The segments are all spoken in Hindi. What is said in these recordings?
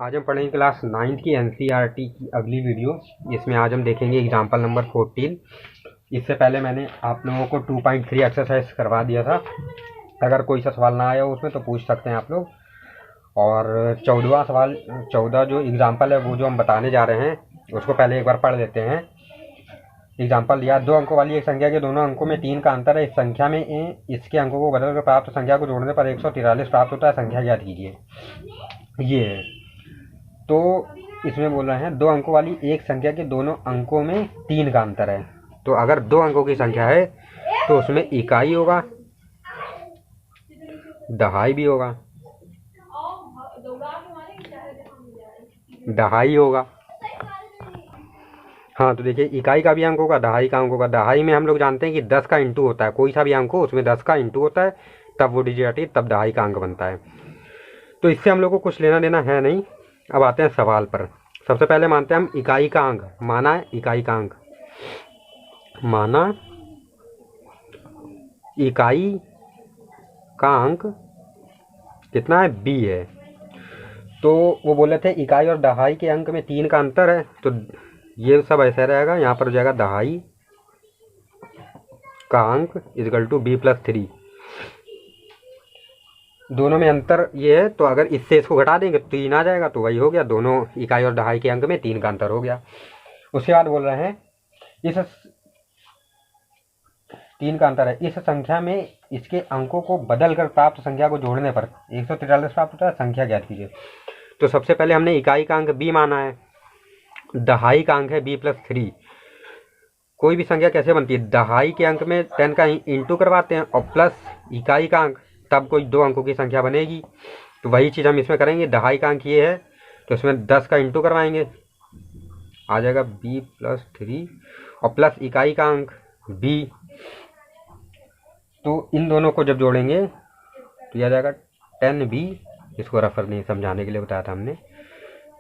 आज हम पढ़ेंगे क्लास 9th की एनसीईआरटी की अगली वीडियो। इसमें आज हम देखेंगे एग्जाम्पल नंबर 14। इससे पहले मैंने आप लोगों को 2.3 एक्सरसाइज करवा दिया था। अगर कोई सा सवाल ना आया हो उसमें तो पूछ सकते हैं आप लोग। और 14वां सवाल 14 जो एग्जाम्पल है वो जो हम बताने जा रहे हैं उसको पहले एक बार पढ़ लेते हैं। एग्जाम्पल दिया, 2 अंकों वाली एक संख्या के दोनों अंकों में 3 का अंतर है। इस संख्या में इसके अंकों को बदलकर प्राप्त संख्या को जोड़ने पर 143 प्राप्त होता है। संख्या ज्ञात कीजिए। ये है तो इसमें बोल रहे हैं 2 अंकों वाली एक संख्या के दोनों अंकों में 3 का अंतर है। तो अगर 2 अंकों की संख्या है तो उसमें इकाई होगा, दहाई भी होगा, दहाई होगा। हाँ तो देखिए, इकाई का भी अंक होगा, दहाई का अंक होगा। दहाई में हम लोग जानते हैं कि 10 का इंटू होता है। कोई सा भी अंक हो उसमें 10 का इंटू होता है, तब वो डिजिट आती है, तब दहाई का अंक बनता है। तो इससे हम लोग को कुछ लेना देना है नहीं। अब आते हैं सवाल पर। सबसे पहले मानते हैं हम इकाई का अंक, माना है इकाई का अंक, माना इकाई का अंक कितना है, b है। तो वो बोले थे इकाई और दहाई के अंक में 3 का अंतर है, तो ये सब ऐसा रहेगा। यहाँ पर हो जाएगा दहाई का अंक इक्वल टू b+3। दोनों में अंतर ये है, तो अगर इससे इसको घटा देंगे तो 3 आ जाएगा, तो वही हो गया। दोनों इकाई और दहाई के अंक में 3 का अंतर हो गया। उसके बाद बोल रहे हैं इस 3 का अंतर है, इस संख्या में इसके अंकों को बदलकर प्राप्त संख्या को जोड़ने पर 143 प्राप्त होता है। संख्या ज्ञात कीजिए। तो सबसे पहले हमने इकाई का अंक b माना है, दहाई का अंक है b+3। कोई भी संख्या कैसे बनती है, दहाई के अंक में 10 का इंटू करवाते हैं और प्लस इकाई का अंक, तब कोई 2 अंकों की संख्या बनेगी। तो वही चीज़ हम इसमें करेंगे। दहाई का अंक ये है तो इसमें 10 का इंटू करवाएंगे, आ जाएगा b+3 और प्लस इकाई का अंक b। तो इन दोनों को जब जोड़ेंगे तो यह आ जाएगा 10b। इसको रेफर नहीं समझाने के लिए बताया था हमने।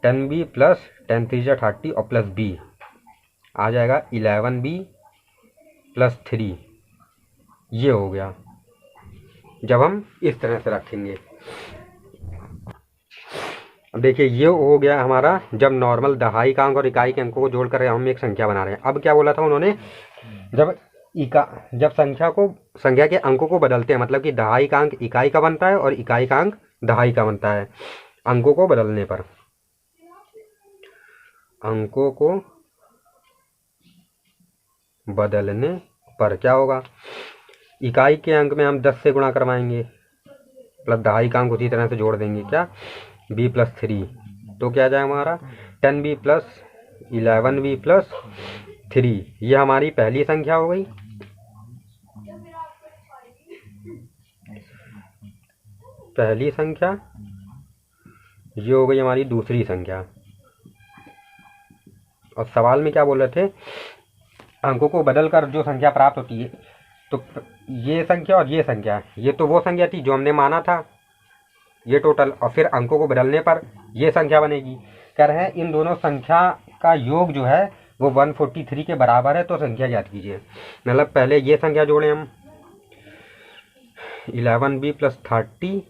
10b प्लस 10 3 30 और प्लस b आ जाएगा 11b+3। ये हो गया जब हम इस तरह से रखेंगे। अब देखिए, ये हो गया हमारा जब नॉर्मल दहाई का अंक और इकाई के अंकों को जोड़कर हम एक संख्या बना रहे हैं। अब क्या बोला था उन्होंने, जब संख्या के अंकों को बदलते हैं, मतलब कि दहाई का अंक इकाई का बनता है और इकाई का अंक दहाई का बनता है। अंकों को बदलने पर, अंकों को बदलने पर क्या होगा, इकाई के अंक में हम 10 से गुणा करवाएंगे, प्लस दहाई का अंक उसी तरह से जोड़ देंगे, क्या b+3। तो क्या जाए हमारा 10b प्लस 11b+3। ये हमारी पहली संख्या हो गई। पहली संख्या ये हो गई हमारी दूसरी संख्या। और सवाल में क्या बोल रहे थे, अंकों को बदलकर जो संख्या प्राप्त होती है, तो ये संख्या और ये संख्या, ये तो वो संख्या थी जो हमने माना था, ये टोटल, और फिर अंकों को बदलने पर ये संख्या बनेगी। कह रहे हैं इन दोनों संख्या का योग जो है वो 143 के बराबर है। तो संख्या ज्ञात कीजिए। मतलब पहले ये संख्या जोड़ें हम, 11b+30,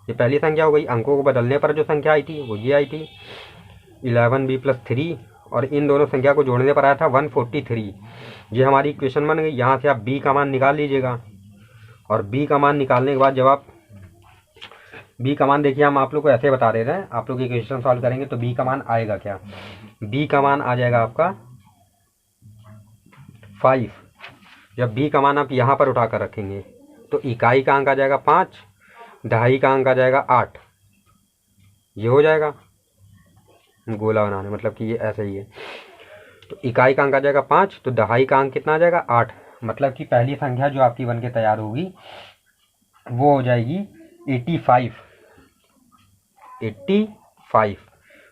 ये पहली संख्या हो गई। अंकों को बदलने पर जो संख्या आई थी वो ये आई थी 11b+3, और इन दोनों संख्या को जोड़ने पर आया था 143। ये हमारी इक्वेशन बन गई। यहाँ से आप b का मान निकाल लीजिएगा, और b का मान निकालने के बाद जब आप b का मान, देखिए हम आप लोग को ऐसे बता दे रहे हैं, आप लोग इक्वेशन सॉल्व करेंगे तो b का मान आएगा क्या, b का मान आ जाएगा आपका 5। जब b का मान आप यहाँ पर उठा कर रखेंगे तो इकाई का अंक आ जाएगा 5, दहाई का अंक आ जाएगा 8। ये हो जाएगा गोला बनाने, मतलब कि ये ऐसे ही है। तो इकाई का अंक आ जाएगा 5, तो दहाई का अंक कितना आ जाएगा 8। मतलब कि पहली संख्या जो आपकी बन के तैयार होगी वो हो जाएगी 85।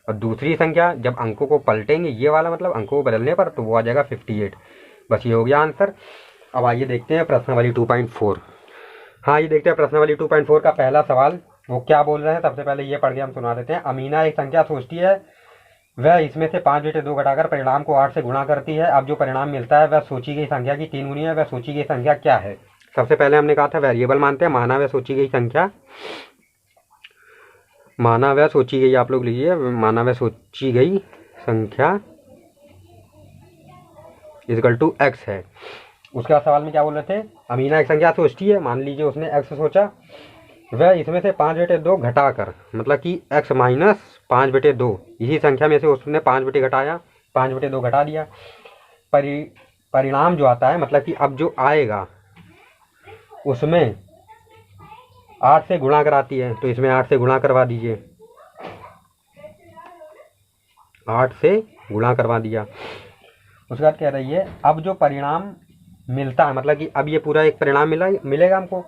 और दूसरी संख्या जब अंकों को पलटेंगे, ये वाला मतलब अंकों को बदलने पर, तो वो आ जाएगा 58। बस ये हो गया आंसर। अब आइए देखते हैं प्रश्नावली 2.4। हाँ, ये देखते हैं प्रश्नावली 2.4 का पहला सवाल। वो क्या बोल रहे हैं, सबसे पहले ये पढ़ के हम सुना देते हैं। अमीना एक संख्या सोचती है, वह इसमें से 5 बटे 2 घटाकर परिणाम को 8 से गुणा करती है। अब जो परिणाम मिलता है वह सोची गई संख्या की 3 गुनी है। वह सोची गई संख्या क्या है। सबसे पहले हमने कहा था वेरिएबल मानते हैं, माना वह सोची गई संख्या माना व सोची गई, आप लोग लीजिए, माना व सोची गई संख्या इक्वल टू एक्स है। उसके बाद सवाल में क्या बोल रहे थे, अमीना एक संख्या सोचती है, मान लीजिए उसने एक्स सोचा, वह इसमें से 5/2 घटाकर, मतलब कि x माइनस 5/2, इसी संख्या में से उसने 5 घटाया, 5/2 घटा दिया। परिणाम जो आता है, मतलब कि अब जो आएगा उसमें 8 से गुणा कराती है, तो इसमें 8 से गुणा करवा दीजिए, 8 से गुणा करवा दिया। उसके बाद कह रही है अब जो परिणाम मिलता है, मतलब कि अब ये पूरा एक परिणाम मिलेगा हमको,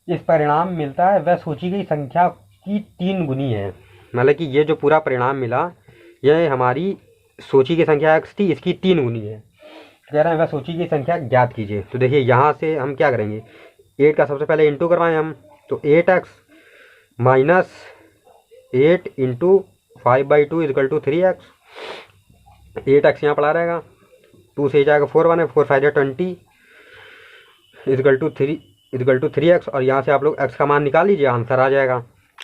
इस परिणाम मिलता है वह सोची गई संख्या की 3 गुनी है। मतलब कि ये जो पूरा परिणाम मिला, यह हमारी सोची की संख्या x थी, इसकी 3 गुनी है। कह रहे हैं वह सोची की संख्या ज्ञात कीजिए। तो देखिए यहाँ से हम क्या करेंगे, 8 का सबसे पहले इंटू करवाएं हम, तो 8x minus 8 into 5/2 equal to 3x। 8x यहाँ पड़ा रहेगा, 2 से जाएगा 4 बने, 4 5 20 इक्वल टू 3x, और यहाँ से आप लोग x का मान निकाल लीजिए, आंसर आ जाएगा।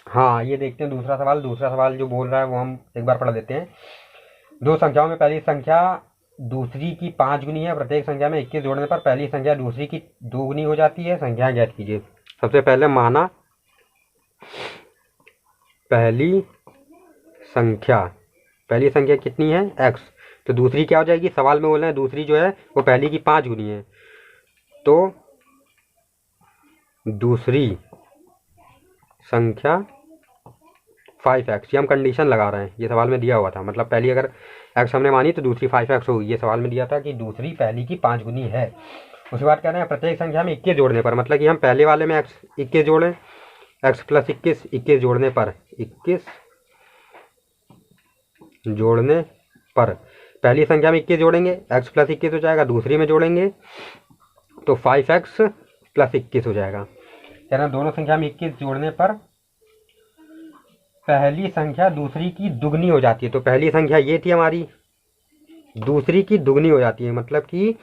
हाँ, ये देखते हैं दूसरा सवाल। दूसरा सवाल जो बोल रहा है वो हम एक बार पढ़ देते हैं। दो संख्याओं में पहली संख्या दूसरी की 5 गुनी है, प्रत्येक संख्या में 21 जोड़ने पर पहली संख्या दूसरी की 2 गुनी हो जाती है। संख्या ज्ञात कीजिए। सबसे पहले माना पहली संख्या कितनी है, x, तो दूसरी क्या हो जाएगी, सवाल में बोल रहे हैं दूसरी जो है वो पहली की 5 गुनी है, तो दूसरी संख्या 5x, ये हम कंडीशन लगा रहे हैं, ये सवाल में दिया हुआ था। मतलब पहली अगर x हमने मानी तो दूसरी 5x होगी, ये सवाल में दिया था कि दूसरी पहली की 5 गुनी है। उसके बाद कह रहे हैं प्रत्येक संख्या में 21 जोड़ने पर, मतलब कि हम पहले वाले में x 21 जोड़ें, x प्लस 21 जोड़ने पर, 21 जोड़ने पर पहली संख्या में 21 जोड़ेंगे, x प्लस 21 हो जाएगा, दूसरी में जोड़ेंगे तो 5x प्लस 21 हो जाएगा। कह रहे हैं दोनों संख्या में 21 जोड़ने पर पहली संख्या दूसरी की दुगनी हो जाती है। तो पहली संख्या ये थी हमारी, दूसरी की दुगनी हो जाती है, मतलब कि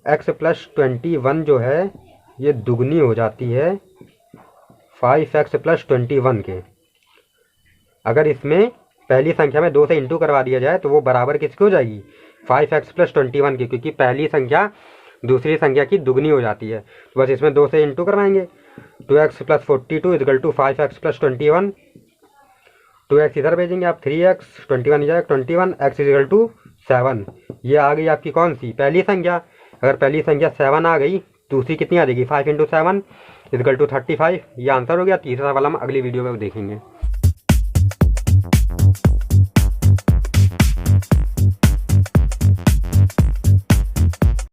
x प्लस 21 जो है ये दुगनी हो जाती है 5x प्लस 21 के। अगर इसमें पहली संख्या में 2 से इंटू करवा दिया जाए तो वो बराबर किसकी हो जाएगी, 5x प्लस 21 की, क्योंकि पहली संख्या दूसरी संख्या की दुगनी हो जाती है। तो बस इसमें 2 से इंटू करवाएंगे, 2x plus 42 equal to 5x plus 21, 2x इधर भेजेंगे आप, 3x, 21 जाएगा 21, x इक्वल टू 7। ये आ गई आपकी कौन सी, पहली संख्या। अगर पहली संख्या 7 आ गई, दूसरी कितनी आ जाएगी, 5 × 7 इक्वल टू 35। ये आंसर हो गया। तीसरा सवाल हम अगली वीडियो में देखेंगे।